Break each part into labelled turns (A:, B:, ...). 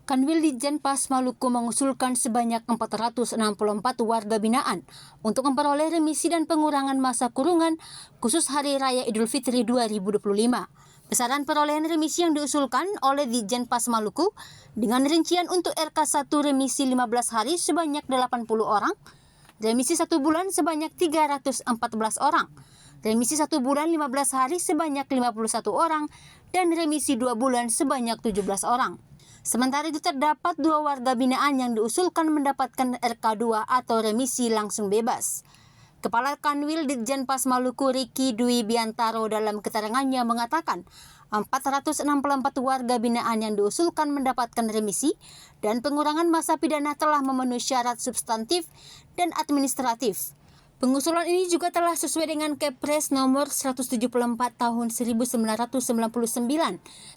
A: Kanwil Ditjenpas Maluku mengusulkan sebanyak 464 warga binaan untuk memperoleh remisi dan pengurangan masa kurungan khusus Hari Raya Idul Fitri 2025. Besaran perolehan remisi yang diusulkan oleh Ditjenpas Maluku dengan rincian untuk RK1 remisi 15 hari sebanyak 80 orang, remisi 1 bulan sebanyak 314 orang, remisi 1 bulan 15 hari sebanyak 51 orang, dan remisi 2 bulan sebanyak 17 orang. Sementara itu terdapat 2 warga binaan yang diusulkan mendapatkan RK2 atau remisi langsung bebas. Kepala Kanwil Ditjenpas Maluku Riki Dwi Biantaro dalam keterangannya mengatakan 464 warga binaan yang diusulkan mendapatkan remisi dan pengurangan masa pidana telah memenuhi syarat substantif dan administratif. Pengusulan ini juga telah sesuai dengan Kepres nomor 174 tahun 1999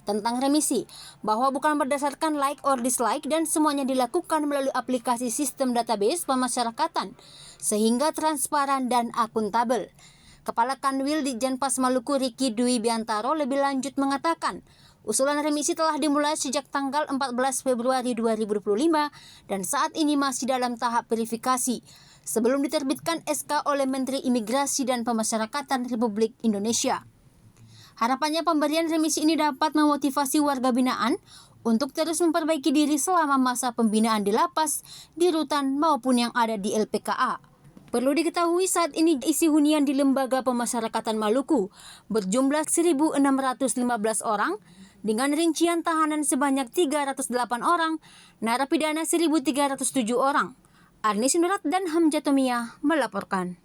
A: tentang remisi, bahwa bukan berdasarkan like or dislike dan semuanya dilakukan melalui aplikasi sistem database pemasyarakatan, sehingga transparan dan akuntabel. Kepala Kanwil Ditjenpas Maluku Riki Dwi Biantaro lebih lanjut mengatakan, usulan remisi telah dimulai sejak tanggal 14 Februari 2025 dan saat ini masih dalam tahap verifikasi sebelum diterbitkan SK oleh Menteri Imigrasi dan Pemasyarakatan Republik Indonesia. Harapannya pemberian remisi ini dapat memotivasi warga binaan untuk terus memperbaiki diri selama masa pembinaan di lapas, di rutan maupun yang ada di LPKA. Perlu diketahui saat ini isi hunian di Lembaga Pemasyarakatan Maluku berjumlah 1.615 orang dengan rincian tahanan sebanyak 308 orang, narapidana 1.307 orang. Arnis Nurat dan Hamjatomia melaporkan.